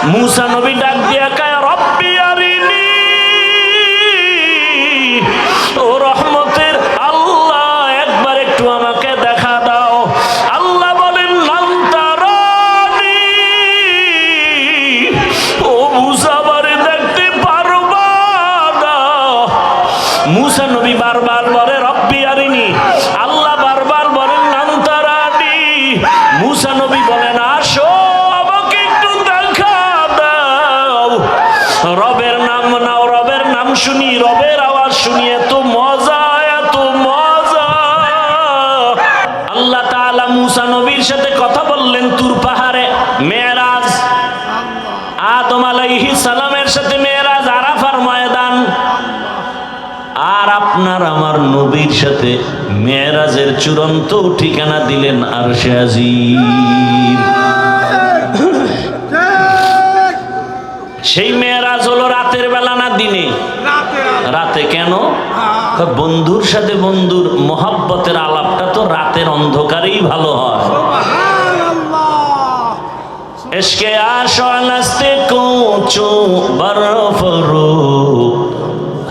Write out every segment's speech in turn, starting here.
মুসা নবী ডাক দিয়া কয় রব্বি আরিনি, ও রহমতের আল্লাহ একবার একটু আমাকে দেখা দাও। আল্লাহ বলেন লান তারানি, ও মুসা বারে দেখতে পারবা না। মুসা নবী বারবার বলে রব্বি আরিনি, আল্লাহ বারবার বলেন লান তারানি। মুসা নবী বলেন আসো আমাকে একটু দেখা দাও। রবের নাম নাও, রবের নাম শুনি, রবের আওয়াজ শুনি, এত মজা এত মজা। আল্লাহ তাআলা মুসা নবীর সাথে কথা বললেন তুর পাহাড়ে, মেরাজ। আদম আলাইহিস সালামের সাথে মেরাজ আরাফার ময়দান। আর আপনার আমার নবীর সাথে মেরাজের চূড়ান্ত ঠিকানা দিলেন আরশে আজিম। সেই মেরাজ হলো রাতের বেলা না দিনে? রাতে। কেন? বন্ধুর সাথে বন্ধুর মোহাব্বতের আলাপটা তো রাতের অন্ধকারেই ভালো হয়। ইশকে আশালাস্তে কোচো বরফরু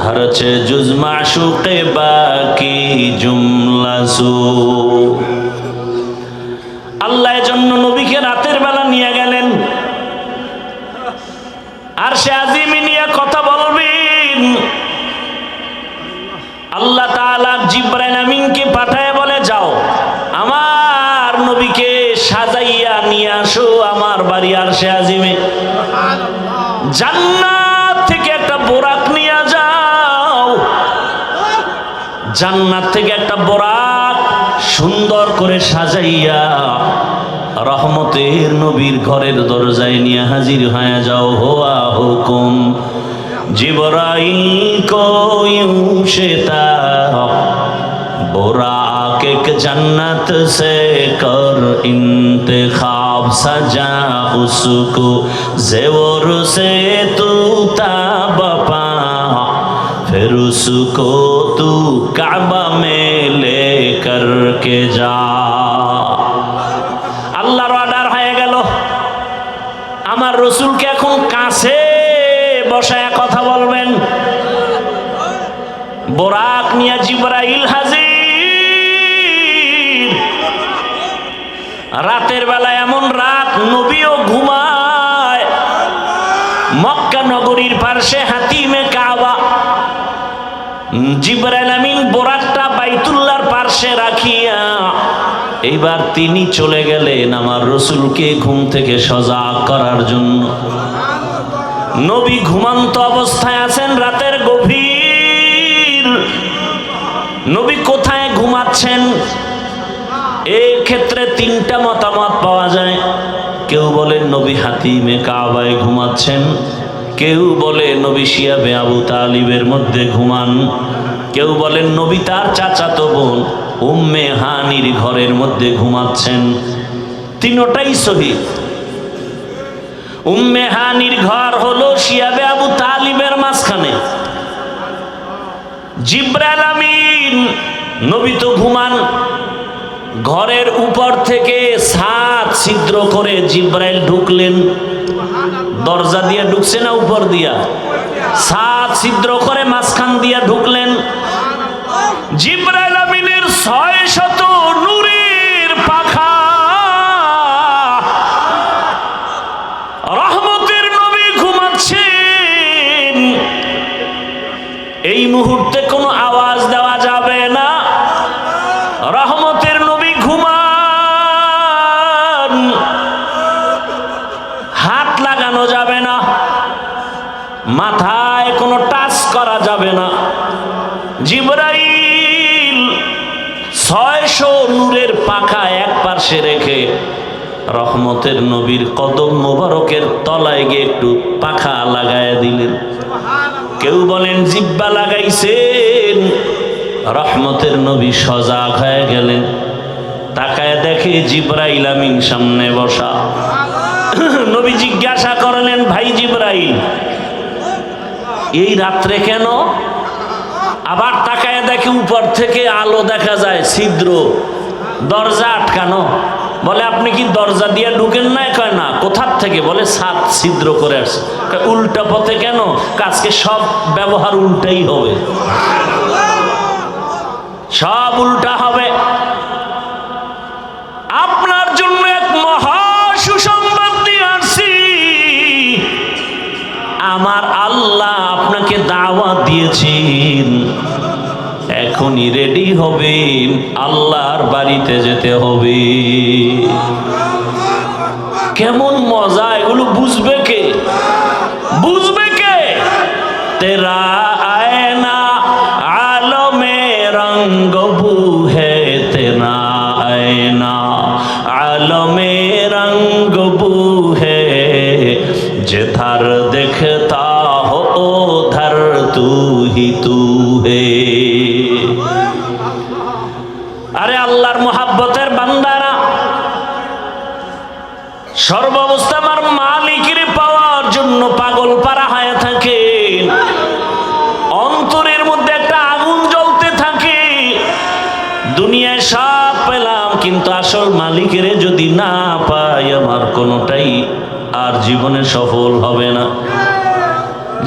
হরচে জুজ মাশুকে বাকি জুমলাসু। আল্লাহ এজন্য নবীকে রাতের বেলা নিয়ে গেলেন, আর সে আজিমি নিয়ে কথা বলবেন। আল্লাহ তাআলা জিবরাইল আমিনকে পাঠায় বলে যাও আমার নবীকে সাজাইয়া নিয়ে আসো আমার বাড়ি আরশে আজিমে। জান্নাত থেকে একটা বোরাক নিয়ে যাও, জান্নাত থেকে একটা বোরাক সুন্দর করে সাজাইয়া রহমতের নবীর ঘরের দরজায় নিয়ে হাজির হয়ে যাও। হোয়া হুকুম জিবরাইল কো ইউশতা बुराक एक जन्नत से कर इंतखाब सजा उसको ज़ेवर से तू ताबपा फिर उसको तू काबा में ले कर के जा। আল্লাহর অর্ডার হয়ে গেল, আমার রসুলকে এখন কাছে বসায় কথা বলবেন। বোরাক নিয়ে জিবরাইল হাজির। রাতের বেলা এমন রাত নবীও ঘুমায়। মক্কা নগরীর পার্শ্বে হাতিমে কাবা। জিবরাইল আমিন বোরাকটা বাইতুল্লাহর পার্শ্বে রাখিয়া এইবার তিনি চলে গেলেন আমার রসুলকে ঘুম থেকে সজাগ করার জন্য। নবী ঘুমান্ত অবস্থায় আছেন, রাতের গভীর। নবী কোথায় ঘুমাচ্ছেন? এই ক্ষেত্রে তিনটা মতামত পাওয়া যায়। কেউ বলেন নবী হাতিমে কাবায় ঘুমাচ্ছেন, কেউ বলে নবী শিয়াবে আবু তালিবের মধ্যে ঘুমান, কেউ বলেন নবী তার চাচাতো বোন উম্মে হানির ঘরের মধ্যে ঘুমাচ্ছেন। তিনটাই সহিহ। উম্মে হানির ঘর হলো শিয়াবে আবু তালিবের মাঝখানে। জিবরাইল আমিন নবী তো ঘুমান, ঘরের উপর থেকে ছাদ ছিদ্র করে জিবরাইল ঢুকলেন। দরজা দিয়ে ঢুকছে না উপর দিয়া? ছাদ ছিদ্র করে মাঝখান দিয়া ঢুকলেন। জিবরাইল আমিনের 600 নূরের পাখা। রহমতের নবী ঘুমাচ্ছেন। এই মুহূর্তে কোনো আওয়াজ দেওয়া যাবে না। রহমতের নবী ঘুমান, হাত লাগানো যাবে না, মাথায় কোনো টাচ করা যাবে না। জিবরাইল 600 নূরের পাখা এক পাশে রেখে রহমতের নবীর কদম মোবারকের তলায় গিয়ে একটু পাখা লাগায় দিলেন। কেউ বলেন জিব্বা লাগাইছেন। রহমতের নবী সজাগ হয়ে গেলেন, তাকায় দেখে জিবরাইল আমিন সামনে বসা। নবী জিজ্ঞাসা করলেন ভাই জিবরাইল এই রাত্রে কেন? আবার তাকায় দেখে উপর থেকে আলো দেখা যায়, ছিদ্র, দরজা আটকানো। বলে আপনি কি দরজা দিয়ে ঢুকেন না? কয় না। কোথার থেকে? বলে ছাদ ছিদ্র করে আসছে। উল্টা পথে কেন? আজকে সব ব্যবহার উল্টাই হবে, সব উল্টা হবে। আপনার জন্য এক মহা সুসংবাদ নিয়ে আসছি। আমার আল্লাহ আপনাকে দাওয়াত দিয়েছেন, এখনই রেডি হবেন, আল্লাহর বাড়িতে যেতে হবে। কেমন মজা! এগুলো বুঝবে কে? বুঝবে কে? তেরা আয়না আলমে রঙ্গ বু হে, তেরা আয়না আলমে রঙ্গ বু হে, जिधर दिखता हो उधर तू ही तू है। আরে আল্লাহর মোহাব্বতের বান্দারা, সর্বাবস্থা আমার মালিকের পাওয়ার জন্য পাগল পারা হয়ে থাকে। অন্তরের মধ্যে একটা আগুন জ্বলতে থাকে। দুনিয়ায় সব পেলাম, কিন্তু আসল মালিকের যদি না পাই, আমার কোনোটাই আর জীবনে সফল হবে না।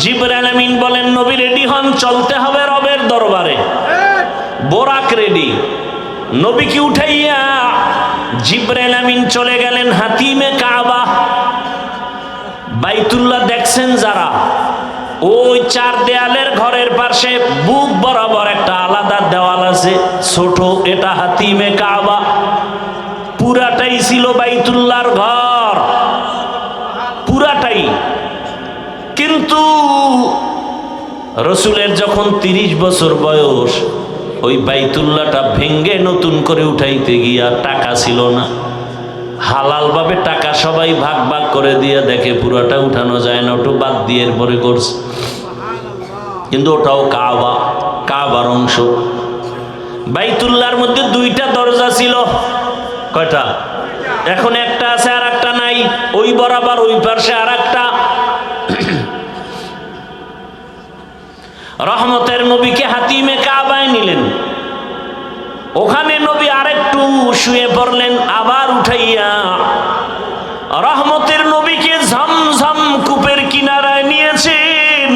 জিবরাইল আমিন বলেন, নবী রেডি হন, চলতে হবে রবের দরবারে। বোরাক রেডি। নবীকে উঠাইয়া জিবরাইল আমিন চলে গেলেন হাতিমে কাবা। বাইতুল্লাহ দেখছেন যারা, ওই চার দেয়ালের ঘরের পাশে বুক বরাবর একটা আলাদা দেওয়াল আছে ছোট, এটা হাতিমে কাবা। পুরাটাই ছিল বাইতুল্লাহর ঘর, পুরাটাই। কিন্তু রসুলের যখন 30 বছর বয়স, ওই বাইতুল্লাহটা ভেঙ্গে নতুন করে উঠাইতে গিয়া টাকা ছিল না। হালাল ভাবে টাকা সবাই ভাগ ভাগ করে দিয়ে দেখে পুরাটা উঠানো যায় না, ওটা বাদ দিয়ে এরপরে করছে। কিন্তু ওটাও কাবা, কাবার অংশ। বাইতুল্লাহর মধ্যে 2টা দরজা ছিল। কয়টা? এখন একটা আছে আর একটা নাই। ওই বরাবর ওই পাশে আর একটা। রহমতের নবীকে হাতিমে কাবায় নিলেন। ওখানে নবী আরেকটু শুয়ে পড়লেন, আবার উঠাইয়া রহমতের নবীকে ঝমঝম কূপের কিনারায় নিয়েছেন।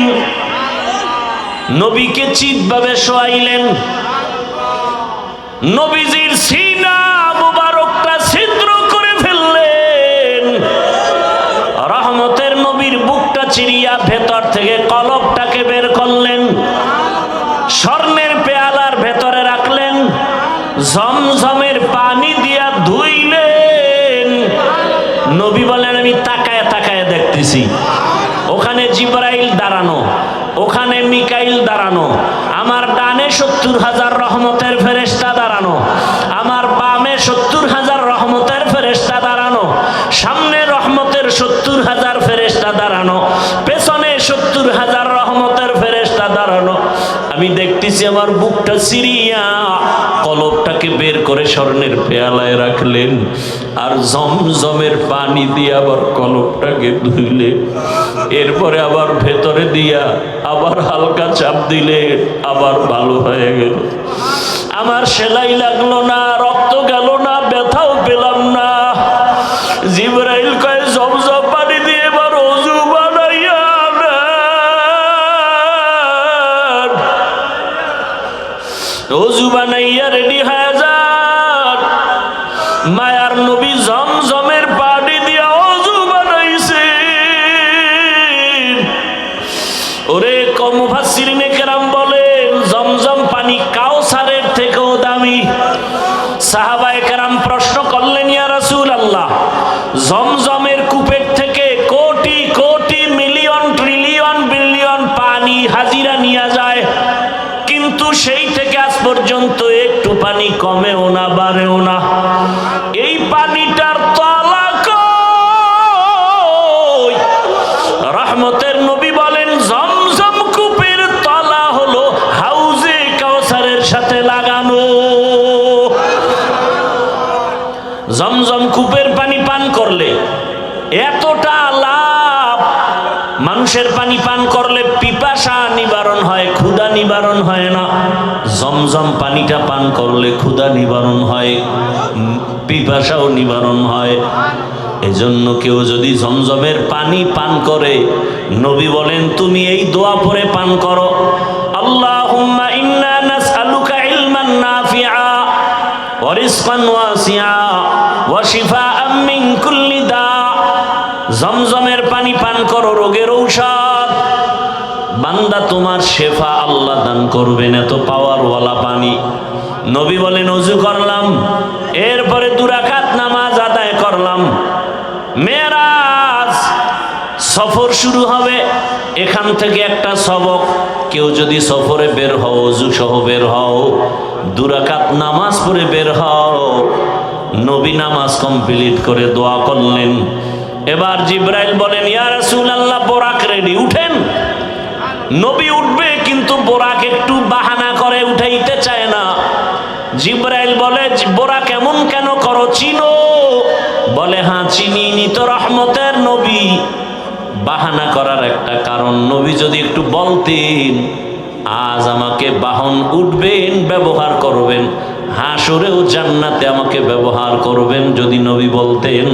নবীকে চিৎভাবে শোয়াইলেন। নবীজির সিনা মুবারকটা ছিদ্র করে ফেললেন। রহমতের নবীর বুকটা চিরিয়া ভেতর থেকে কলবটাকে বের করলেন। স্বর্ণের পেয়ালার ভেতরে রাখলেন, ঝমঝমের পানি দিয়া ধুইলেন। নবী বলেন, আমি তাকায় তাকায় দেখতেছি। ওখানে জিবরাইল দাঁড়ানো, ওখানে মিকাইল দাঁড়ানো, আমার ডানে 70,000 রহমতের ফেরেশতা দাঁড়ানো, আমার বামে 70,000 রহমতের ফেরেশতা দাঁড়ানো, সামনে রহমতের 70,000 ফেরেশতা দাঁড়ানো, পেছনে 70,000 রহমতের ফেরেশতা দাঁড়ানো। আমি দেখতেছি আমার বুকটা চিরিয়া কলবটাকে বের করে স্বর্ণের পেয়ালায় রাখলেন, আর জমজমের পানি দিয়ে আবার কলবটাকে ধুইলে, এরপরে আবার ভেতরে দিয়া আবার হালকা চাপ দিলে আবার ভালো হয়ে গেল। আমার সেলাই লাগলো না, রক্ত গেল না, ব্যথাও পেলাম না। জিবরাইল কয়, জমজম পানি দিয়ে এবার ওযু বানাইয়া নেন। ওযু বানাইয়া রেডি হয়ে যান। মায়ার নবী জমজমের পানি দিয়া ওযু বানাইছে। ওরে মুফাসসিরিনে কেরাম বলেন, জমজম পানি কাউসারের থেকেও দামি। সাহাবায়ে কেরাম প্রশ্ন করলেন, ইয়া রাসূলুল্লাহ, জমজমের কূপের থেকে crore crore million trillion billion পানি হাজিরা নিয়ে যায়, কিন্তু সেই থেকে আজ পর্যন্ত একটু পানি কমেও না বাড়েও না। এই পানিটার তলা কই? রহমতের নবী বলেন, জমজম কূপের তলা হলো হাউজে কাউসারের সাথে লাগানো। জমজম কূপের পানি পান করলে এতটা লাভ, মানুষের পানি পান করলে পিপাসা নিবারণ হয়, ক্ষুধা নিবারণ হয় না। জমজম পানিটা পান করলে ক্ষুধা নিবারণ হয়, পিপাসাও নিবারণ হয়। এজন্য কেউ যদি জমজমের পানি পান করে, নবী বলেন তুমি এই দোয়া পড়ে পান করো, আল্লাহুম্মা ইন্না নাসআলুকা ইলমান নাফিআ ওয়া রিজকান ওয়াসিআ ওয়া শিফাআম মিন কুল্লি দা। জমজমের পানি পান করো, রোগের ঔষধ। বান্দা তোমার শেফা আল্লাহ দান করবেন, এত পাওয়ারওয়ালা পানি। নবী বলেন ওযু করলাম, এরপরে 2 রাকাত নামাজ আদায় করলাম। মেরাজ সফর শুরু হবে, এখান থেকে একটা সবক, কেউ যদি সফরে বের হও, ওযু সহ বের হও, 2 রাকাত নামাজ পড়ে বের হও। নবী নামাজ কমপ্লিট করে দোয়া করলেন। এবার জিবরাইল বলেন ইয়া রাসূলুল্লাহ বোরাক রেডি, উঠেন। নবী উঠবে কিন্তু বোরাক একটু বাহানা করে, উঠাইতে চায় না। জিবরাইল বলে বোরাক এমন কেন করো, চিনো? বলে হ্যাঁ চিনি, নি তো রহমতের নবী। বাহানা করার একটা কারণ, নবী যদি একটু বলতেন আজ আমাকে বাহন উঠবেন, ব্যবহার করবেন, হাসরেও জান্নাতে আমাকে ব্যবহার করবেন, যদি নবী বলতেন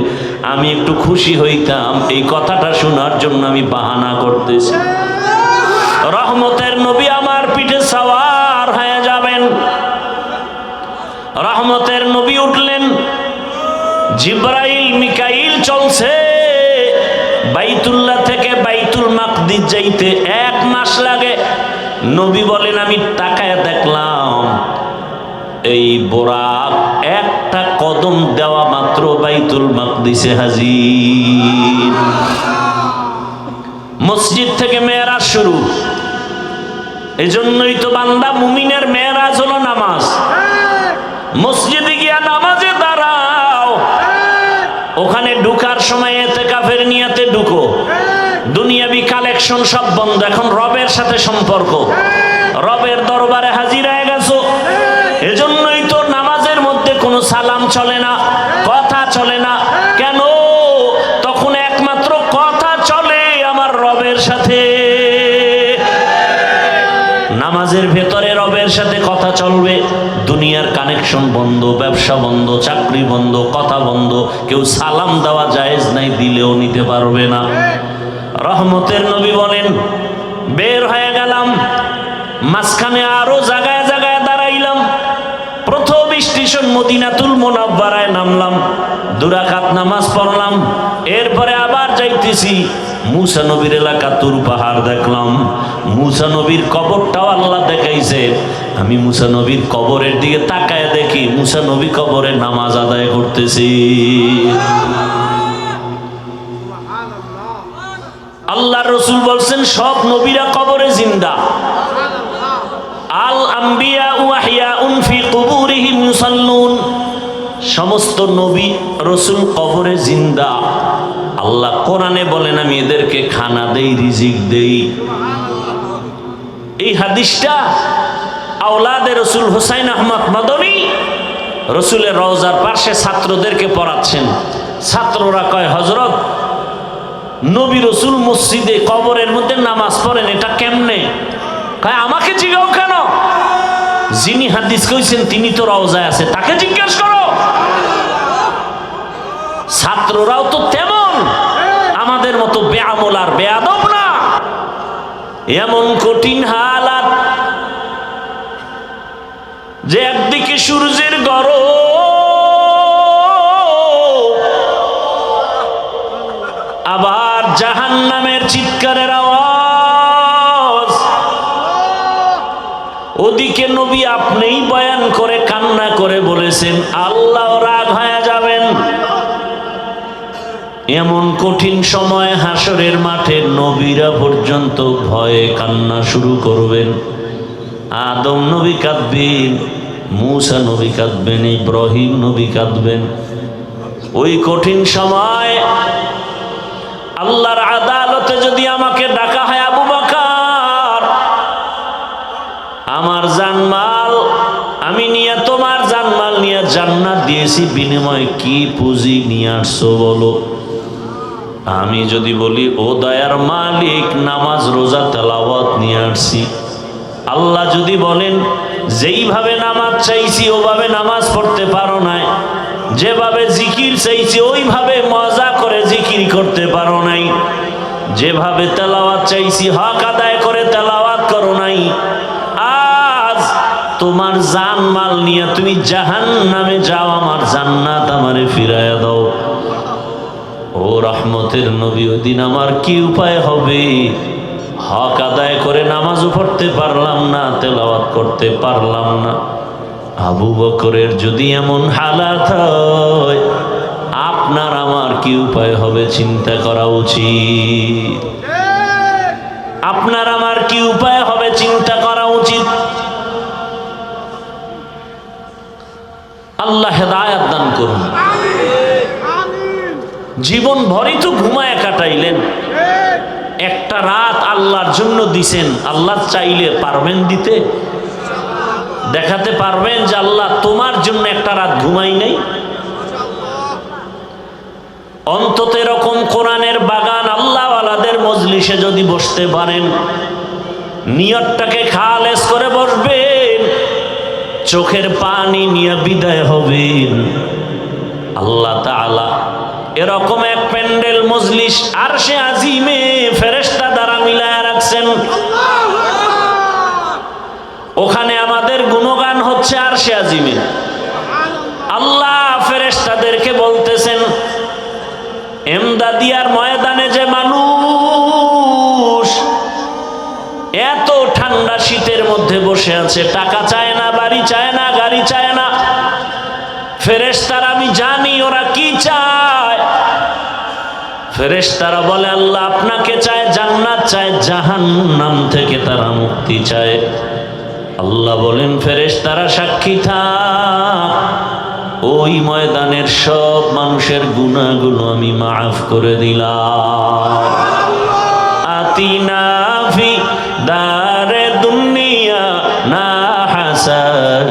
আমি একটু খুশি হইতাম। এই কথাটা শোনার জন্য আমি বাহানা করতেছি। রহমতের নবী আমার পিঠে সওয়ার হয়ে যাবেন। রহমতের নবী উঠলেন, জিবরাইল মিকাইল চলছে। বাইতুল্লাহ থেকে বাইতুল মাকদিস যাইতে 1 মাস লাগে। নবী বলেন আমি তাকায় দেখলাম এই বোরাক একটা কদম দেওয়া মাত্র বাইতুল মাকদিসে হাজির। মসজিদ থেকে মেরাজ শুরু। এজন্যই তো বান্দা মুমিনের মেরাজ হলো নামাজ। মসজিদে গিয়া নামাজে দাঁড়াও, ওখানে ঢুকার সময় ইতিকাফের নিয়তে ঢুকো। দুনিয়াবি কালেকশন সব বন্ধ, এখন রবের সাথে সম্পর্ক, রবের দরবারে হাজির হয়ে গেছো। এজন্যই তো নামাজের মধ্যে কোনো সালাম চলে না, কথা চলে না। কেন? তখন একমাত্র কথা চলে আমার রবের সাথে। নামাজের ভেতরে রবের সাথে কথা চলবে, দুনিয়ার কানেকশন বন্ধ, ব্যবসা বন্ধ, চাকরি বন্ধ, কথা বন্ধ। কেউ সালাম দেওয়া জায়েজ নাই, দিলেও নিতে পারবে না। রহমতের নবী বলেন বের হয়ে গেলাম, মাঝখানে আরো জায়গায় জায়গায় দাঁড়াইলাম। প্রথম স্টেশন মদিনাতুল মুনাওয়ারায় নামলাম, 2 রাকাত নামাজ পড়লাম। এরপরে আবার যাইতেছি, মুসা নবীর এলাকা তুর পাহাড় দেখলাম। মুসা নবীর কবরটাও আল্লাহ দেখাইছে। আমি মুসা নবীর কবরের দিকে তাকায় দেখি মুসা নবী কবরে নামাজ আদায় করতেছি। আল্লাহ রসুল বলছেন সব নবীরা কবরে জিন্দা। আল আম্বিয়া ওয়াহিয়াউন ফি কুবুরিহিম ইউসাল্লুন। সমস্ত নবী রসুল কবরে জিন্দা। আল্লাহ কোরআনে বলেন আমি এদেরকে খানা দেই, রিজিক দেই। এই হাদিসটা আওলাদে রসুল হুসাইন আহমদ মাদনী রসুলের রওজার পাশে ছাত্রদেরকে পড়াচ্ছেন। ছাত্ররা কয় হযরত, নবী রসুল মসজিদে কবরের মধ্যে নামাজ পড়েন, এটা কেমনে? কয় আমাকে জিজ্ঞাও কেন? যিনি হাদিস কইছেন তিনি তো রওজায় আছে, তাকে জিজ্ঞেস করো। ছাত্ররাও তো তেমন আমাদের মতো বেআমল আর বেয়াদব না। এমন কঠিন হালাত যে একদিকে সূর্যের গরম, আবার জাহান্নামের চিৎকারের আওয়াজ। ওদিকে নবী আপনিই বয়ান করে কান্না করে বলেছেন আল্লাহ রাগ হয়ে যাবেন। এমন কঠিন সময় হাসরের মাঠে নবীরা পর্যন্ত ভয়ে কান্না শুরু করবেন। আদম নবী কাঁদবেন, মূসা নবী কাঁদবেন, ইব্রাহিম নবী কাঁদবেন। ওই কঠিন সময় আল্লাহর আদালতে যদি আমাকে ডাকা হয়, আবু বকর আমার জানমাল আমি নিয়ে তোমার জানমাল নিয়ে জান্নাত দিয়েছি, বিনিময়ে কি পুঁজি নিয়ে আসছো বলো? আমি যদি বলি ও দয়ার মালিক নামাজ রোজা তেলাওয়াত নিয়ে আসছি, আল্লাহ যদি বলেন যেইভাবে নামাজ চাইছি ওভাবে নামাজ পড়তে পারো নাই, যেভাবে জিকির চাইছি ওইভাবে মজা করে জিকির করতে পারো নাই, যেভাবে তেলাওয়াত চাইছি হক আদায় করে তেলাওয়াত করো নাই, আজ তোমার জান মাল নিয়ে তুমি জাহান্নামে যাও, আমার জান্নাত আমারে ফিরাইয়া দাও। ও রহমতের নবী, ওই দিন আমার কি উপায় হবে? হক আদায় করে নামাজও পড়তে পারলাম না, তেলাওয়াত করতে পারলাম না। আবু বকরের যদি এমন হালাত হয়, আপনার আমার কি উপায় হবে চিন্তা করা উচিত। আপনার আমার কি উপায় হবে চিন্তা করা উচিত। আল্লাহ হেদায়েত দান করুন। জীবন ভরই তো ঘুমায় কাটাইলেন, একটা রাত আল্লাহর জন্য দিছেন, আল্লাহ চাইলে পারবেন দিতে? দেখাতে পারবেন যে আল্লাহ তোমার জন্য একটা রাত ঘুমাই নাই? অন্তত এরকম কোরআনের বাগান আল্লাহওয়ালাদের মজলিসে যদি বসতে পারেন, নিয়তটাকে খালেস করে বসবেন, চোখের পানি নিয়ে বিদায় হবেন, আল্লাহ তাআলা এরকম এক প্যান্ডেল মজলিস আরশে আজিমে ফেরেশতা দ্বারা মিলায়া রাখছেন। ওখানে আমাদের গুণগান হচ্ছে আরশে আজিমে। আল্লাহ ফেরেশতাদেরকে বলতেছেন, এমদাদিয়ার ময়দানে যে মানুষ এত ঠান্ডা শীতের মধ্যে বসে আছে, টাকা চায় না, বাড়ি চায় না, গাড়ি চায় না, ফেরেশতারা আমি জানি ওরা কি চায়। ফেরেশতারা বলে আল্লাহ আপনাকে চায়, জান্নাত চায়, জাহান্নাম থেকে তারা মুক্তি চায়। আল্লাহ বলেন ফেরেশতারা সাক্ষী থাক, ওই ময়দানের সব মানুষের গুনাহগুলো আমি মাফ করে দিলাম। আতিনা ফি দারে দুনিয়া না হাসান,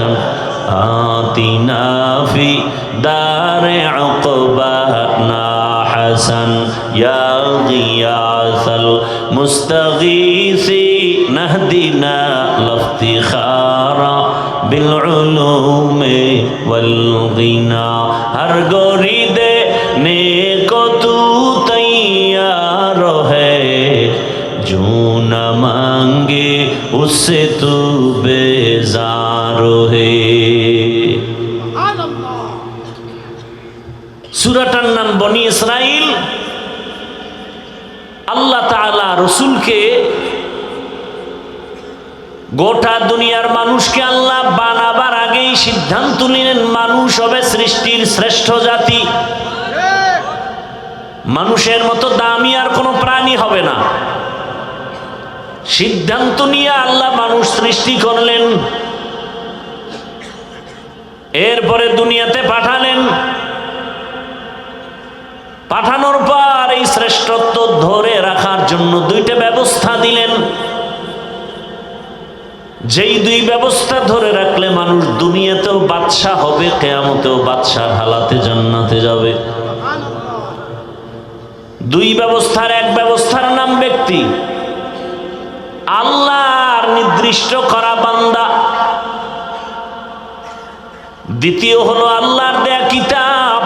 আতিনা ফি দারে উকবা না হাসান, ইয়া গিয়াসাল মুস্তাগীসি নাহদিনা লফতিখারা বিল উলুমে ওয়াল গিনা। হর গরিদে নেকো তু তৈয়ার है, जो न मांगे उससे तू बेजार है। সূরাটার নাম বনি ইসরাইল। আল্লাহ তাআলা রাসূলকে, গোটা দুনিয়ার মানুষকে আল্লাহ বানাবার আগেই সিদ্ধান্ত নিলেন মানুষ হবে সৃষ্টির শ্রেষ্ঠ জাতি, মানুষের মতো দামি আর কোনো প্রাণী হবে না। সিদ্ধান্ত নিয়ে আল্লাহ মানুষ সৃষ্টি করলেন, এরপরে দুনিয়াতে পাঠালেন। পাঠানোর পর এই শ্রেষ্ঠত্ব ধরে রাখার জন্য দুইটা ব্যবস্থা দিলেন, যেই দুই ব্যবস্থা ধরে রাখলে মানুষ দুনিয়াতেও বাদশা হবে, কিয়ামতেও বাদশার হালাতে জান্নাতে যাবে। দুই ব্যবস্থার এক ব্যবস্থার নাম ব্যক্তি, আল্লাহর নির্দিষ্ট করা বান্দা। দ্বিতীয় হলো আল্লাহর দেয়া কিতাব।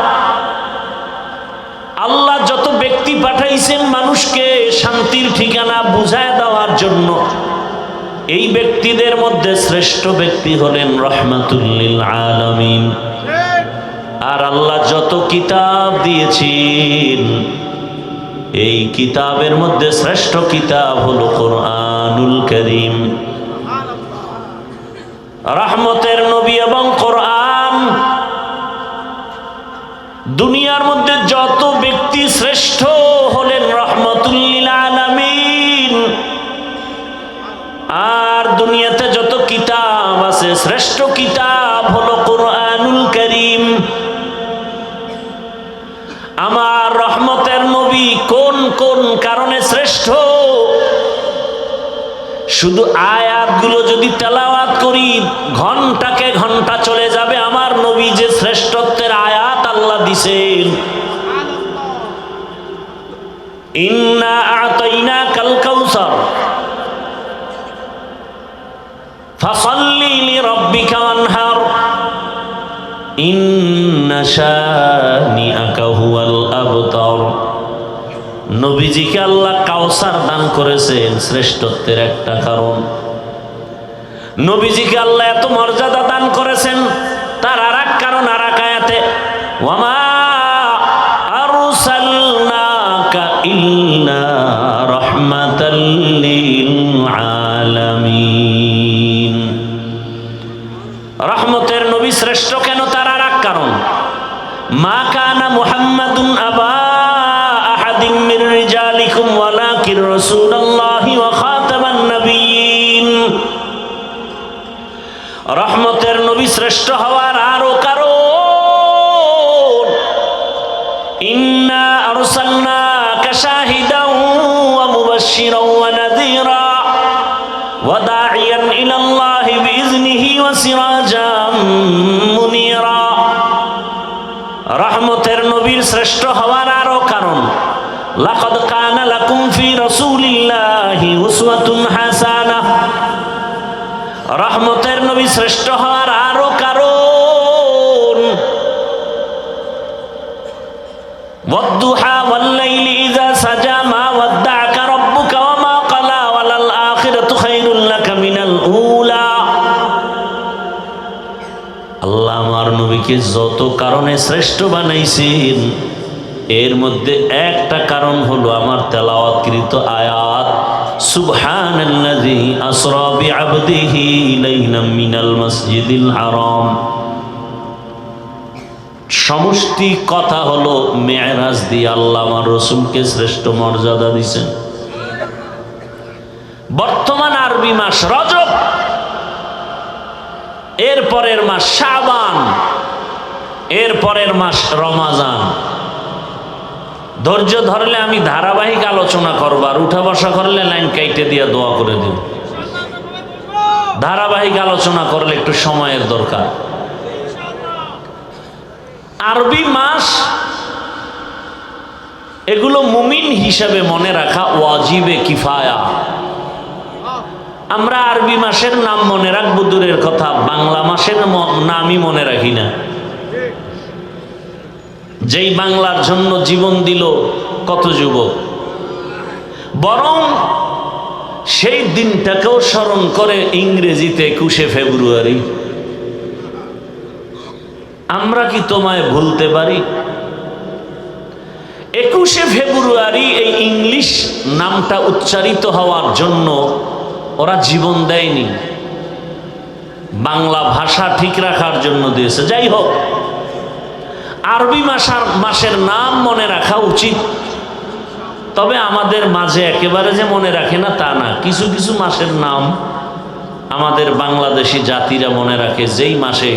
আল্লাহ যত ব্যক্তি পাঠাইছেন মানুষকে শান্তির ঠিকানা বুঝায় দেওয়ার জন্য, এই ব্যক্তিদের মধ্যে শ্রেষ্ঠ ব্যক্তি হলেন রহমাতুল লিল আলামিন। আর আল্লাহ যত কিতাব দিয়েছেন, এই কিতাবের মধ্যে শ্রেষ্ঠ কিতাব হলো কোরআনুল কারীম। রহমতের নবী এবং কোরআন। দুনিয়ার মধ্যে যত ব্যক্তি শ্রেষ্ঠ হলেন রহমাতুল লিল আলামিন। আর দুনিয়াতে যত কিতাব আছে, শ্রেষ্ঠ কিতাব হলো কোরআনুল কারীম। আমার রহমতের নবী কোন কোন কারণে শ্রেষ্ঠ? শুধু আয়াতগুলো যদি তেলাওয়াত করি ঘন্টাকে ঘন্টা চলে যাবে। আমার নবী যে শ্রেষ্ঠত্বের আয়াত আল্লাহ দিছেন, ইন্না আ'তাইনাকাল কাউসার ফাসাল্লি লিরাব্বিকা ওয়ানহার ইন্না শানিআকা হুয়াল আবতার। নবীজিকে আল্লাহ কাউসার দান করেছেন শ্রেষ্ঠত্বের একটা কারণ। নবীজিকে আল্লাহ এত মর্যাদা দান করেছেন তার আর এক কারণ আর এক আয়াতে, ওয়ামা আরসালনাকা ইল্লা রাহমাতাল লিল আলামিন। রহমতের নবী শ্রেষ্ঠ কেন তার আর এক কারণ, মা কানা মুহাম্মাদুন আবা আহাদিম মির রিজালিকুম ওয়ালাকিন রাসূলুল্লাহি ওয়া খাতামান নবিয়্যিন। রহমতের নবী শ্রেষ্ঠ হওয়ার আরো কারণ, ইন্না আরসালনাকা শাহিদান ওয়া মুবাশশিরান ওয়া নাযীরা ওয়া দাঈয়ান ইলাল্লাহি বিইজনিহি ওয়া সিরাজাম মুনীরা। রহমতের নবীর শ্রেষ্ঠ হওয়ার আরো কারণ, লাকাদ কানা লাকুম ফি রাসূলিল্লাহি উসওয়াতুন হাসানাহ। রহমতের নবী শ্রেষ্ঠ হওয়ার আরো কারণ, ওয়াদ-দুহা ওয়াল-লাইলি ইযা সাজা মা ওয়াদ্দা'আকা রাব্বুকা ওয়া মা ক্বালা ওয়ালাল আখিরাতু খায়রুল লাকা মিনাল উলা। আল্লাহ আমার নবীকে যত কারণে শ্রেষ্ঠ বানাইছেন এর মধ্যে একটা কারণ হলো আমার তেলাওয়াতকৃত আয়াত, সুবহানাল্লাযী আসরা বিআবদিহি লাইলাম মিনাল মাসজিদিল হারাম। সমষ্টি কথা হলো মেরাজ দিয়ে আল্লাহ আমার রসুলকে শ্রেষ্ঠ মর্যাদা দিয়েছেন। বর্তমান আরবি মাস রজব, এর পরের মাস শাবান, এর পরের মাস রমাজান। ধৈর্য ধরলে আমি ধারাবাহিক আলোচনা করব, আর উঠা বসা করলে লাইন কাইটে দিয়ে দোয়া করে দেব। ধারাবাহিক আলোচনা করলে একটু সময়ের দরকার। আরবি মাস এগুলো মুমিন হিসাবে মনে রাখা ওয়াজিবে কিফায়া। আমরা আরবি মাসের নাম মনে রাখবো দূরের কথা, বাংলা মাসের নামই মনে রাখি না। যেই বাংলার জন্য জীবন দিল কত যুবক, বরং সেই দিনটাকেও স্মরণ করে ইংরেজিতে 21শে ফেব্রুয়ারি। আমরা কি তোমায় ভুলতে পারি? 21শে ফেব্রুয়ারি এই ইংলিশ নামটা উচ্চারিত হওয়ার জন্য ওরা জীবন দেয়নি, বাংলা ভাষা ঠিক রাখার জন্য দিয়েছে। যাই হোক, আরবি মাসের নাম মনে রাখা উচিত, তবে আমাদের মাঝে একেবারে যে মনে রাখে না তা না। কিছু কিছু মাসের নাম আমাদের বাংলাদেশি জাতিরা মনে রাখে, যেই মাসে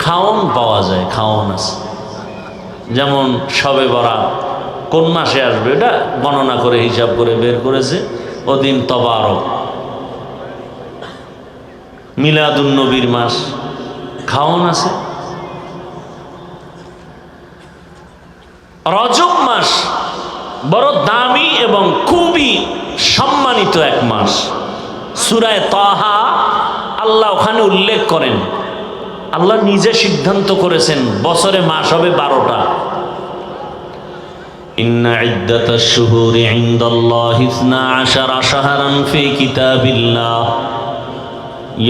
খাওন পাওয়া যায়, খাওন আছে। যেমন শবে বরাত কোন মাসে আসবে এটা গণনা করে হিসাব করে বের করেছে, ওদিন তবারক। মিলাদুন নবীর মাস, খাওন আছে। রজব মাস বড় দামি এবং খুবই সম্মানিত এক মাস। সূরা তাহা আল্লাহ ওখানে উল্লেখ করেন, আল্লাহ নিজে সিদ্ধান্ত করেছেন বছরে মাস হবে 12টা। ইন্না ইদ্দাতাশ শুহুরি ইনদাল্লাহি 12 শাহরান ফি কিতাবিল্লাহ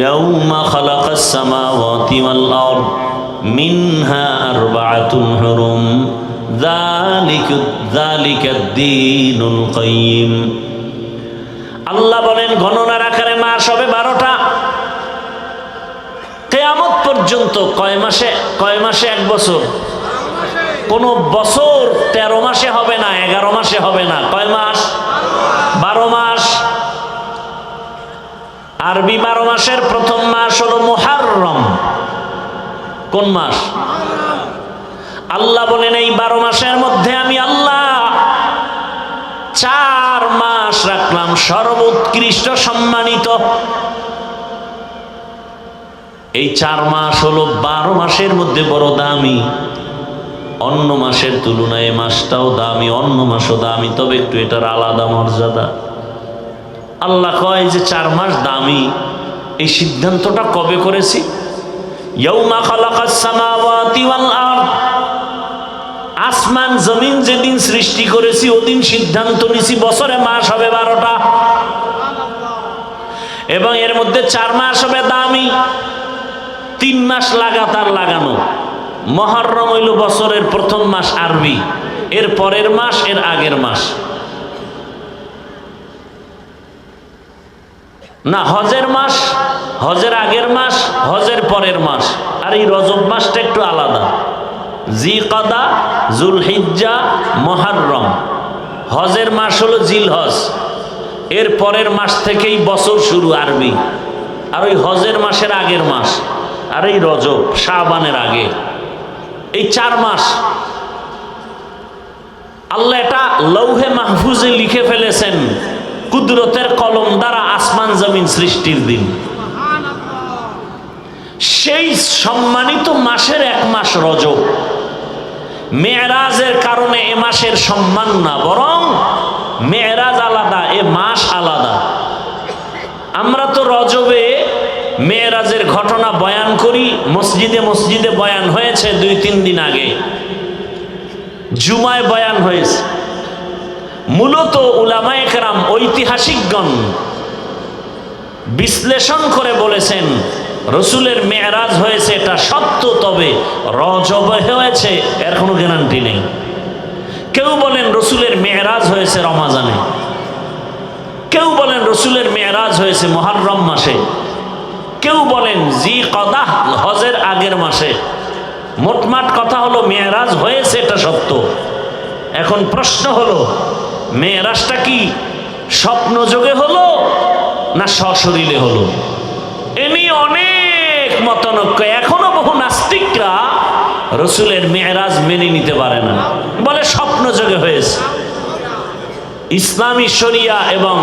ইয়াউমা খালাকাস সামাওয়াতি ওয়াল আরদ মিনহা আরবাআতুন হুরুম যালিকাদ-দীনুল কাইয়্যিম। আল্লাহ বলেন গণনার আকারে মাস হবে 12টা। কিয়ামত পর্যন্ত কয় মাসে এক বছর? কোন বছর 13 মাসে হবে না, 11 মাসে হবে না। কয় মাস? 12 মাস। আরবি 12 মাসের প্রথম মাস হলো মুহররম। কোন মাস? আল্লাহ বলেন এই 12 মাসের মধ্যে আমি আল্লাহ 4 মাস রাখলাম সর্বোৎকৃষ্ট সম্মানিত। এই 4 মাস হলো 12 মাসের মধ্যে বড় দামি। অন্য মাসের তুলনায় এই মাসটাও দামি, অন্য মাসও দামি, তবে একটু এটার আলাদা মর্যাদা। আল্লাহ কয় যে 4 মাস দামি, এই সিদ্ধান্তটা কবে করেছি? ইয়াউমা খালাকাস সামাওয়াতি ওয়াল আরদ, আসমান জমিন যেদিন সৃষ্টি করেছি ওদিন সিদ্ধান্ত নিছি বছরে মাস হবে 12টা, এবং এর মধ্যে 4 মাস হবে দামি, 3 মাস লাগাতার লাগানো। মুহররম হইল বছরের প্রথম মাস আরবি, এর পরের মাস এর আগের মাস না, হজের মাস, হজের আগের মাস, হজের পরের মাস। আর এই রজব মাসটা একটু আলাদা, জিকাদা, জুলহিজ্জা, মুহররম। হজের মাস হলো জিলহজ, এর পরের মাস থেকেই বছর শুরু আরবি। আর ওই হজের মাসের আগের মাস, আর এই রজব শাবানের আগে, এই 4 মাস আল্লাহ এটা লৌহে মাহফুজে লিখে ফেলেছেন কুদরতের কলম দ্বারা আসমান জমিন সৃষ্টির দিন। সেই সম্মানিত মাসের 1 মাস রজব, মেরাজের কারণে এ মাসের সম্মান না, বরং মেরাজ আলাদা, এ মাস আলাদা। আমরা তো রজবে মেরাজের ঘটনা বয়ান করি, মসজিদে মসজিদে বয়ান হয়েছে 2-3 দিন আগে, জুমায় বয়ান হয়েছে। মূলত উলামায়ে কেরাম, ঐতিহাসিকগণ বিশ্লেষণ করে বলেছেন রসুলের মেরাজ হয়েছে এটা সত্য, তবে রজবে হয়েছে এর কোনো গ্যারান্টি নেই। কেউ বলেন রসুলের মেরাজ হয়েছে রমাজানে, কেউ বলেন রসুলের মেরাজ হয়েছে মুহররম মাসে, কেউ বলেন জিকাদা, হজের আগের মাসে। মোটমাট কথা হলো মেরাজ হয়েছে এটা সত্য। এখন প্রশ্ন হলো মেরাজটা কি স্বপ্ন যোগে হলো না সশরীরে হলো? এ নিয়ে অনেক মতানৈক্য। এখনো বহু নাস্তিকরা রসুলের মেরাজ মেনে নিতে পারে না, বলে স্বপ্ন যোগে হয়েছে। ইসলামী শরিয়া এবং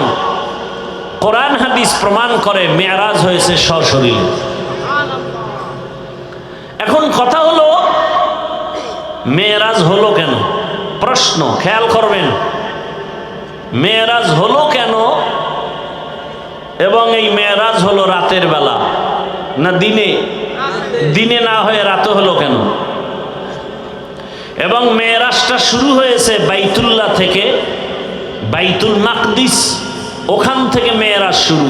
কোরআন হাদিস প্রমাণ করে মেরাজ হয়েছে সশরীরে। এখন কথা হলো মেরাজ হলো কেন? প্রশ্ন খেয়াল করবেন, মেরাজ হলো কেন, এবং এই মেরাজ হলো রাতের বেলা না দিনে? দিনে না হয়ে রাতে হলো কেন? এবং মেরাজটা শুরু হয়েছে বাইতুল্লাহ থেকে, বাইতুল মাকদিস, ওখান থেকে মেরাজ শুরু।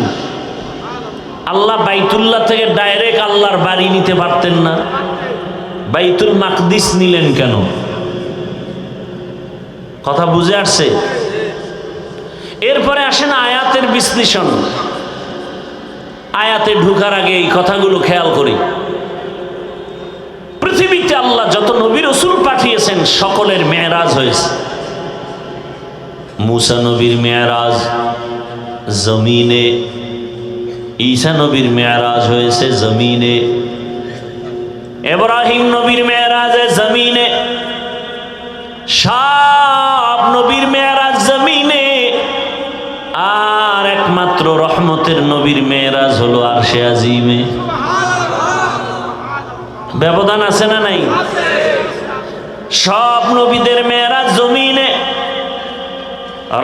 আল্লাহ বাইতুল্লাহ থেকে ডাইরেক্ট আল্লাহর বাড়ি নিতে পারতেন না, বাইতুল মাকদিস নিলেন কেন? কথা বুঝে আসছে? এরপরে আসেন আয়াতের বিশ্লেষণ। আয়াতে ঢুকার আগে এই কথাগুলো খেয়াল করি। পৃথিবীতে আল্লাহ যত নবী রাসূল পাঠিয়েছেন সকলের মেরাজ হয়েছে। মুসা নবীর মেরাজ জমিনে, ঈসা নবীর মেরাজ হয়েছে জমিনে, ইব্রাহিম নবীর মেরাজে জমিনে, সব নবীর মেরাজ জমিনে। আর একমাত্র রহমতের নবীর মেরাজ হলো আরশে আজিমে। ব্যবধান আছে না নাই? সব নবীদের মেরাজ জমিনে,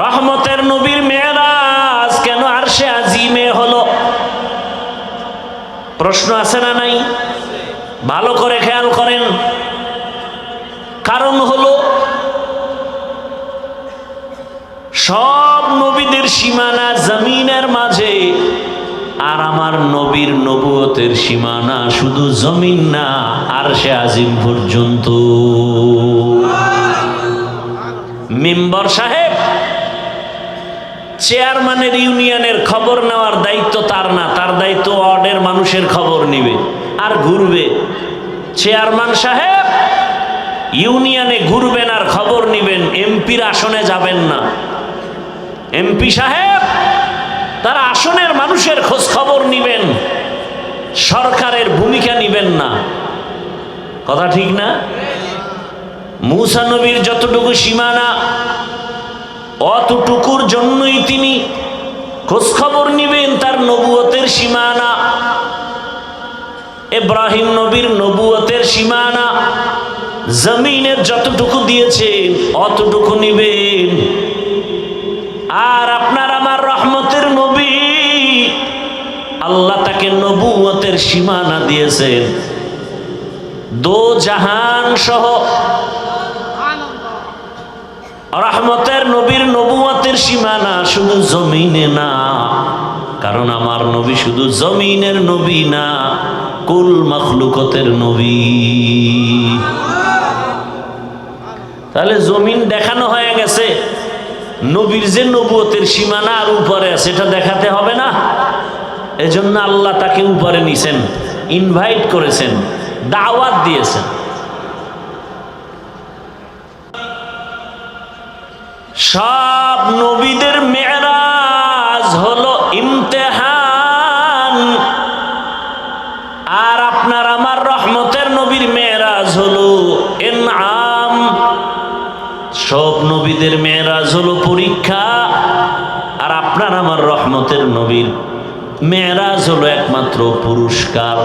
রহমতের নবীর মেরাজ কেন আরশে আজিমে হলো? প্রশ্ন আছে না নাই? ভালো করে খেয়াল করেন। কারণ হলো সব নবীদের সীমানা জমিনের মাঝে, আর আমার নবীর নবুয়তের সীমানা শুধু জমিন না, আরশে আজিম পর্যন্ত। মেম্বার সাহেব চেয়ারম্যানের ইউনিয়নের খবর নেওয়ার দায়িত্ব তার না, তার দায়িত্ব ওয়ার্ডের মানুষের খবর নিবে আর ঘুরবে। চেয়ারম্যান সাহেব ইউনিয়নে ঘুরবেন আর খবর নিবেন, এমপির আসনে যাবেন না। এমপি সাহেব তারা আসনের মানুষের খোঁজ খবর নিবেন, সরকারের ভূমিকা নিবেন না। কথা ঠিক না? মুসা নবীর যতটুকু সীমানা, অতটুকুর জন্যই তিনি খোঁজ খবর নিবেন তার নবুয়তের সীমানা। ইব্রাহিম নবীর নবুয়তের সীমানা জমিনের যতটুকু দিয়েছেন অতটুকু নিবেন। আর আপনার আমার রহমতের নবী, আল্লাহ তাকে নবুয়তের সীমানা দিয়েছেন দো জাহান সহ। রহমতের নবীর নবুয়তের সীমানা শুধু জমিনে না, কারণ আমার নবী শুধু জমিনের নবী না, কুল মাখলুকতের নবী। তাহলে জমিন দেখানো হয়ে গেছে, নবীর যে নবুয়তের সীমানা আর উপরে আছে এটা দেখাতে হবে না? এজন্য আল্লাহ তাকে উপরে নিছেন, ইনভাইট করেছেন, দাওয়াত দিয়েছেন। সব নবীদের মেরাজ হলো ইমতিহান, আর আপনার আমার রহমতের নবীর মেরাজ হলো ইনআম। সব নবীদের মেরাজ হলো পরীক্ষা, আর আপনার আমার রহমতের নবীর মেরাজ হলো একমাত্র পুরস্কার।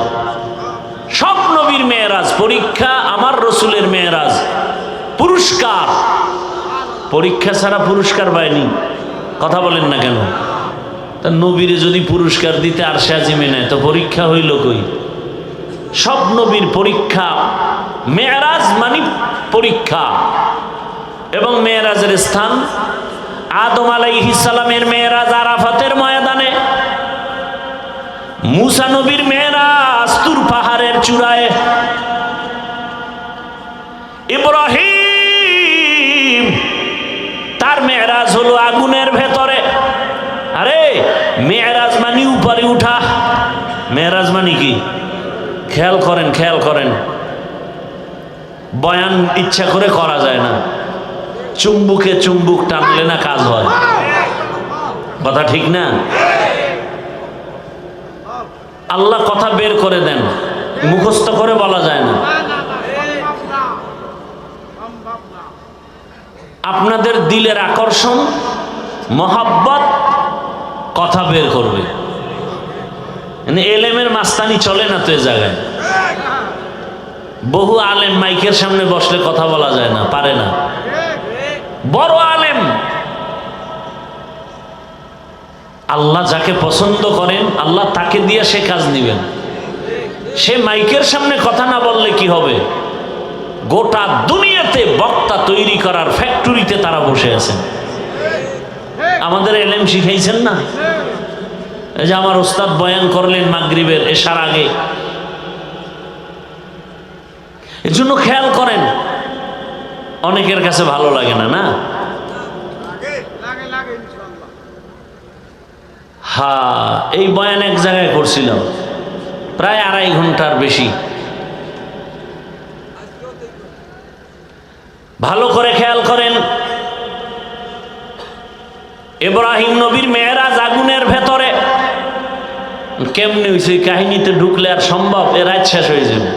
সব নবীর মেরাজ পরীক্ষা, আমার রসুলের মেরাজ পুরস্কার। পরীক্ষা ছাড়া পুরস্কার পায়নি, কথা বলেন না কেন? তা নবীরে যদি পুরস্কার দিতে আরশে আজিমে নেয় তো পরীক্ষা হইল কই? সব নবীর পরীক্ষা। মেরাজ মানে পরীক্ষা। এবং মেরাজের স্থান, আদম আলাইহিস সালামের মেরাজ আরাফাতের ময়দানে, মুসা নবীর মেরাজ তুর পাহাড়ের চূড়ায়, ইব্রাহিম তার মেরাজ হলো আগুনের ভেতরে। আরে মেরাজ মানে উপরে উঠা। মেরাজ মানে কি? খেয়াল করেন, খেয়াল করেন। বয়ান ইচ্ছা করে করা যায় না, চুম্বুকে চুম্বুক টানলে না কাজ হয়, কথা ঠিক না? আল্লাহ কথা বের করে দেন, মুখস্থ করে বলা যায় না। আপনাদের দিলের আকর্ষণ, মহাব্বত কথা বের করবে। এলেমের মাস্তানি চলে না তো এ জায়গায়। বহু আলেম মাইকের সামনে বসলে কথা বলা যায় না, পারে না। বড় আলেম, আল্লাহ যাকে পছন্দ করেন আল্লাহ তাকে দিয়ে সে কাজ নিবেন। সে মাইকের সামনে কথা না বললে কি হবে? গোটা দুনিয়াতে বক্তা তৈরি করার ফ্যাক্টরিতে তারা বসে আছেন। আমাদের এলেম শিখাইছেন না? এই যে আমার ওস্তাদ বয়ান করলেন মাগরিবের এশার আগে, এর জন্য খেয়াল করেন। অনেকের কাছে ভালো লাগে না, না? হ্যাঁ, এই বয়ান এক জায়গায় করছিলাম প্রায় 2.5 ঘন্টার বেশি। ভালো করে খেয়াল করেন। ইব্রাহিম নবীর মেরাজ আগুনের ভেতরে। কেমনে হয়েছে? কাহিনীতে ঢুকলে আর সম্ভব? এ রাত শেষ হয়ে যাবে।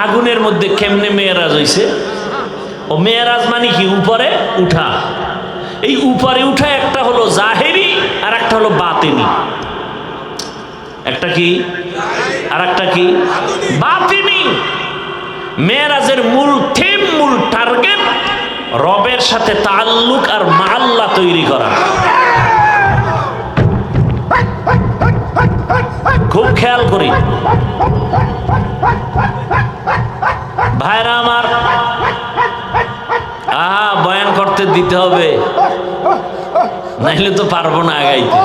আগুনের মধ্যে কেমনে মেরাজ হয়েছে? ও মেরাজ মানে কি? উপরে উঠা। এই উপরে উঠা একটা হলো জাহেরি আর একটা হলো বাতিনি। একটা কি আর একটা কি? বাতিনি। মেরাজের মূল থিম, মূল টার্গেট রবের সাথে তাআল্লুক আর মাআল্লা তৈরি করা। খুব খেয়াল করি ভাইরা আমার। বয়ান করতে দিতে হবে, নাইলে তো পারবো না আগাইতে।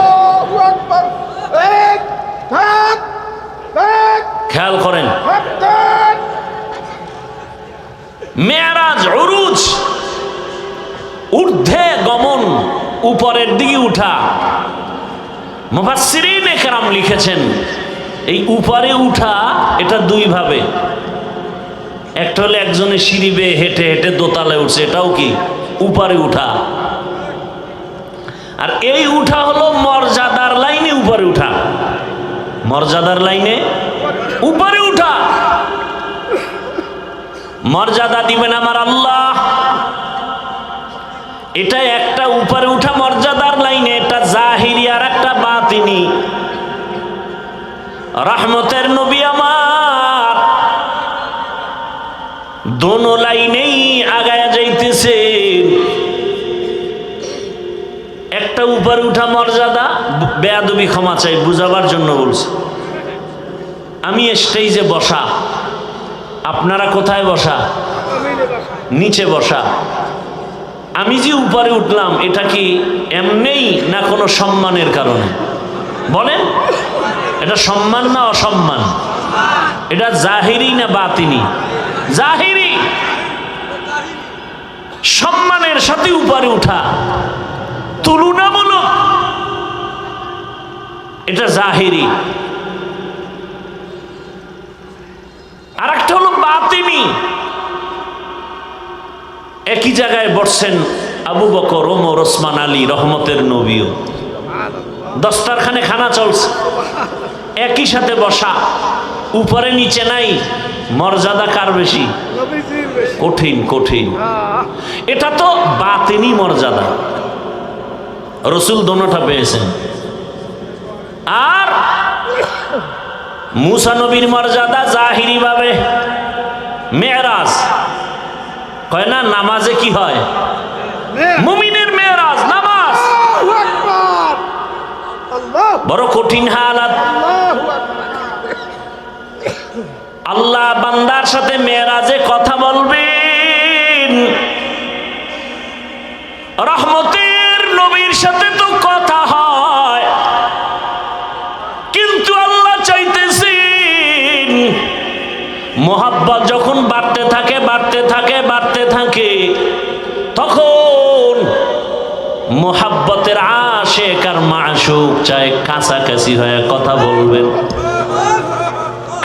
খেয়াল করেন, মেরাজ উরুজ, ঊর্ধ্বে গমন, উপরের দিকে উঠা। মুফাসসিরিনে কেরাম লিখেছেন এই উপরে উঠা এটা দুই ভাবে। একটা হলো একজনে সিঁড়ি বেয়ে হেঁটে হেঁটে দোতলায় উঠছে, এটাও কি উপরে উঠা। আর এই উঠা হলো মর্যাদার লাইনে উপরে উঠা। মর্যাদার লাইনে উপরে উঠা। মর্যাদা দিবেন আমার আল্লাহ। এটা একটা উপরে উঠা মর্যাদার লাইনে, এটা জাহিরি আর একটা বাতিনি। রহমতের নবী আমার দোনো লাইনেই আগায়া যাইতেছে। একটা উপরে উঠা মর্যাদা, বেয়াদবি ক্ষমা চাই, বুঝাবার জন্য বলছি। আমি স্টেজে বসা, আপনারা কোথায় বসা? নিচে বসা। আমি যে উপরে উঠলাম এটা কি এমনিই না কোনো সম্মানের কারণে? বলেন, এটা সম্মান না অসম্মান? এটা জাহিরি না বাতিনি? জাহিরি। সম্মানের সাথে উপরে উঠা তুলনামূলক, এটা জাহিরি। আর একটা হলো বাতিনি। একই জায়গায় বসছেন আবু বকর, ওমর, ওসমান, আলী, রহমতের নবীও। দস্তারখানে খানা চলছে, একই সাথে বসা, উপরে নিচে নাই। মর্যাদা কার বেশি? কঠিন কঠিন। এটা তো বাতিনি মর্যাদা, রসুল দোনোটা পেয়েছেন। আর মুসা নবীর মর্যাদা জাহিরি ভাবে মেরাজ কয় না, নামাজে কি হয়? মুমিনের মেরাজ নামাজ। বড় কঠিন হালাত। আল্লাহ বান্দার সাথে মেরাজে কথা বলবেন, রহমতের নবীর সাথে তো কথা হয়, কিন্তু আল্লাহ চাইতেছেন মোহাব্বত যখন বাড়তে থাকে বাড়তে থাকে বাড়তে থাকে, তখন মোহাব্বতের আশিক আর মাশুক চাই কাছাকাছি হয়ে কথা বলবেন,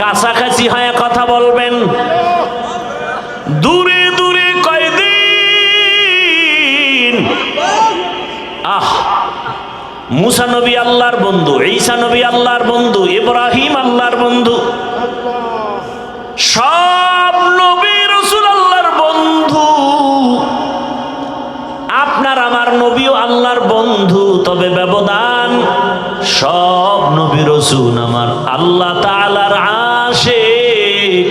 কাছাকাছি হয়ে কথা বলবেন। দূরে দূরে কয়দিন। মুসা নবী আল্লাহর বন্ধু, ঈসা নবী আল্লাহর বন্ধু, ইব্রাহিম আল্লাহর বন্ধু, সব নবী রাসূল আল্লাহর বন্ধু। আপনার আমার নবীও আল্লাহর বন্ধু, তবে ব্যবধান সব নবী রাসূল আমার আল্লাহ তাআলার আশিক,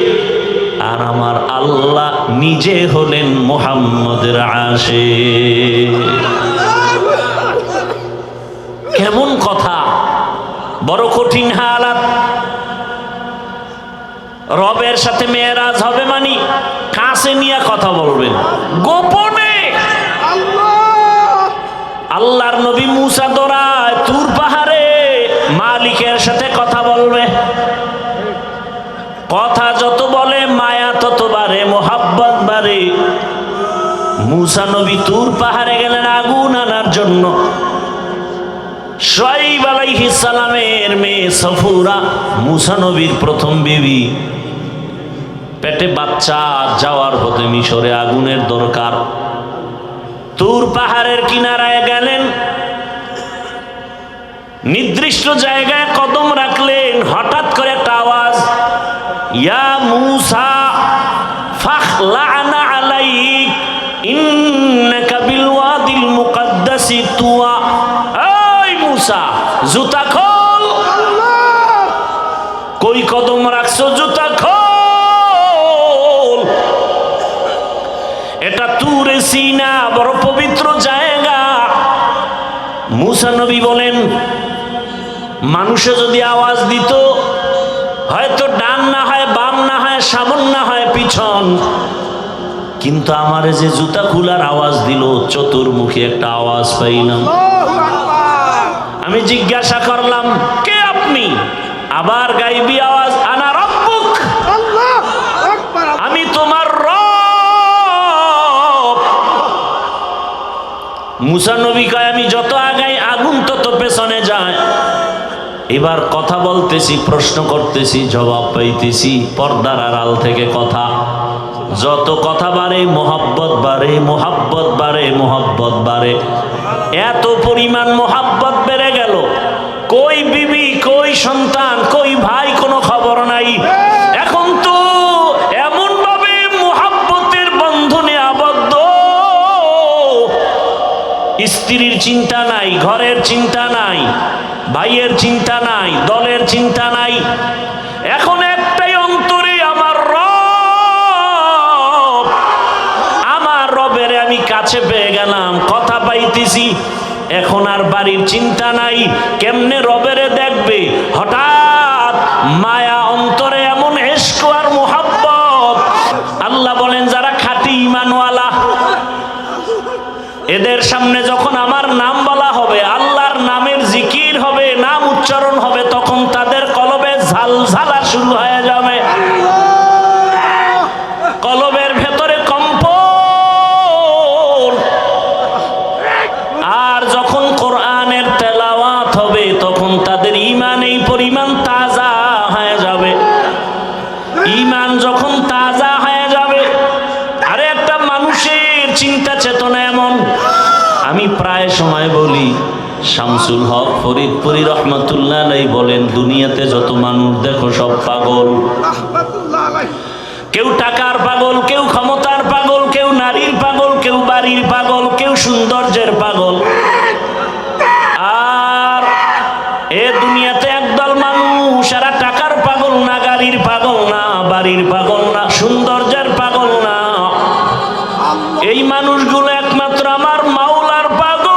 আর আমার আল্লাহ নিজে হলেন মুহাম্মদের আশিক। কেমন কথা, বড় কঠিন হালাত। রবের সাথে মেরাজ হবে মানে কাছে নিয়ে কথা বলবেন, গোপনে। আল্লাহর নবী মুসা দৌড়ায় তুর পাহাড়ে, মালিকের সাথে কথা বলবে। কথা যত বলে মায়া তত বাড়ে, মোহাব্বত বাড়ে। মুসা নবী তুর পাহাড়ে গেলেন আগুন আনার জন্য। শুআয়ব আলাইহিস সালামের মেয়ে সফুরা, মুসা নবীর প্রথম বিবি, পেটে বাচ্চা, যাওয়ার পথে মিশরে আগুনের দরকার। তুর পাহাড়ের কিনারায় গেলেন, নির্দিষ্ট জায়গায় কদম রাখলেন। হঠাৎ করে একটা আওয়াজ, ইয়া মুসা ফাখলা'না আলাইক ইন্নাকা বিল ওয়াদিল মুকাদ্দাসি তুয়া। এই মুসা, জুতা খোল। কই কদম রাখছো? জুতা খোল। এটা তুরে সিনা, বড় পবিত্র জায়গা। মুসা নবী বলেন, মানুষে যদি আওয়াজ দিত, হয়তো ডান না হয় বাম না হয় সামন না হয় পিছন, কিন্তু আমারে যে জুতা খোলার আওয়াজ দিল, চতুর্মুখী একটা আওয়াজ পাইলাম। আমি জিজ্ঞাসা করলাম, কে আপনি? আবার গাইবি আওয়াজ, আনা রব্বুক, আমি তোমার রব। মুসা নবী কয়, আমি যত আগাই আগুন তত পেছনে যায়। এবার কথা বলতেছি, প্রশ্ন করতেছি, জবাব পাইতেছি পর্দার আড়াল থেকে কথা। যত কথা বাড়ে মোহাব্বত বাড়ে, মোহাব্বত বাড়ে, মোহাব্বত বাড়ে। এত পরিমাণ মোহাব্বত বেড়ে গেল, কই বিবি, কই সন্তান, কই ভাই, কোনো খবর নাই। এখন তো এমন ভাবে মোহাব্বতের বন্ধনে আবদ্ধ, স্ত্রীর চিন্তা নাই, ঘরের চিন্তা নাই, ভাইয়ের চিন্তা নাই, দলের চিন্তা নাই। এখন একটাই অন্তরে, আমার রব কাছে পেয়ে গেলাম, কথা পাইতেছি, এখন আর বাড়ির চিন্তা নাই, কেমনে রবেরে দেখবে। হঠাৎ মায়া অন্তরে এমন ইশক আর মুহাব্বত। আল্লাহ বলেন যারা খাঁটি ঈমানওয়ালা, এদের সামনে যখন আমার নাম বলা হবে, আল্লাহর নামের জিকির হবে, নাম উচ্চারণ হবে, তখন তাদের কলবে ঝালঝালা শুরু হয়ে যাবে, কলবের ভেতরে কম্পন। আর যখন কোরআনের তেলাওয়াত হবে, তখন তাদের ঈমান এই পরিমাণ তাজা হয়ে যাবে। ঈমান যখন তাজা হয়ে যাবে, আরে একটা মানুষের চিন্তা চেতনা এমন, আমি প্রায় সময় বলি, শামসুল হক ফরিদপুরি রহমতুল্লাহ আলাইহি বলেন, দুনিয়াতে যত মানুষ দেখো সব পাগল। কেউ টাকার পাগল, কেউ ক্ষমতার পাগল, কেউ নারীর পাগল, কেউ বাড়ির পাগল, কেউ সৌন্দর্যের পাগল। আর এ দুনিয়াতে একদল মানুষ, এরা টাকার পাগল না, গাড়ির পাগল না, বাড়ির পাগল না, সৌন্দর্যের পাগল না। এই মানুষগুলো একমাত্র আমার মাওলার পাগল।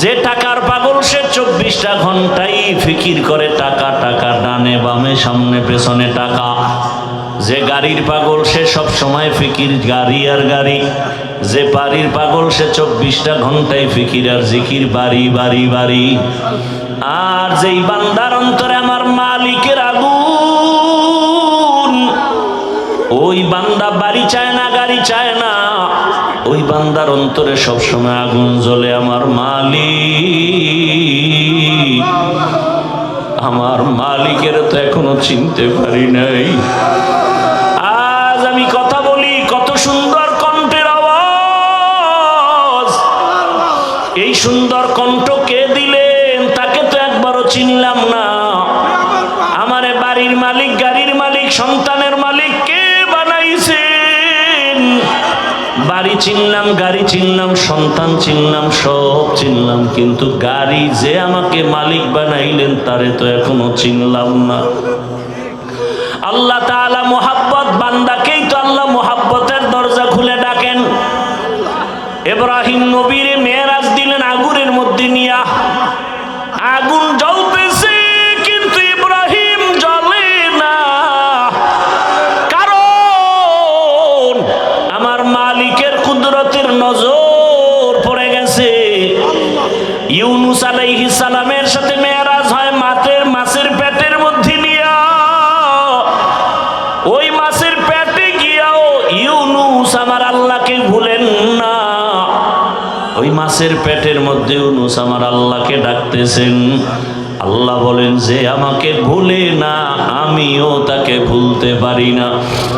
যে টাকার পাগল সে 24টা ঘন্টাই ফিকির করে টাকা, টাকা, ডানে বামে সামনে পেছনে টাকা। যে গাড়ির পাগল সে সব সময় ফিকির গাড়ি আর গাড়ি। যে বাড়ির পাগল সে 24টা ঘন্টায় ফিকির আর জিকির, বাড়ি বাড়ি বাড়ি। আর যেই বান্দার অন্তরে আমার মালিকের আগুন, ওই বান্দা বাড়ি চায় না, গাড়ি চায় না, ওই বান্দার অন্তরে সবসময় আগুন জ্বলে। আমার মালিক, আমার মালিকের তো এখনো চিনতে পারি নাই। আজ আমি কথা বলি, কত সুন্দর কণ্ঠের আওয়াজ। এই সুন্দর কণ্ঠ কে দিলেন? তাকে তো একবারও চিনলাম না। আমারে বাড়ির মালিক, গাড়ির মালিক, সন্তানের মালিক কে বানাইছেন? বাড়ি চিনলাম, গাড়ি চিনলাম, সন্তান চিনলাম, সব চিনলাম, কিন্তু গাড়ি যে আমাকে মালিক বানাইলেন তারে তো এখনো চিনলাম না। আল্লাহ তাআলা মুহাব্বত, বান্দাকেই তো আল্লাহ মুহাব্বতের দরজা খুলে ডাকেন। ইব্রাহিম নবীর মেরাজ দিলেন আগুনের মধ্যে নিয়া। আগুন জ্বলতেছে কিন্তু ইব্রাহিম জ্বলে না, কারণ আমার মালিকের কুদরতের নজর পড়ে গেছে। ইউনুস আলাইহিস সালামের সাথে মেরাজ হয় মাছের পেটের মধ্যে নিয়া। ওই মাছের পেটে গিয়াও ইউনুস আমার আল্লাহকে ভুলেন না। ওই মাছের পেটের মধ্যে ইউনুস আমার আল্লাহকে ডাকতেছেন। আল্লাহ বলেন, যে আমাকে ভুলে না, আমিও তাকে ভুলতে পারি না।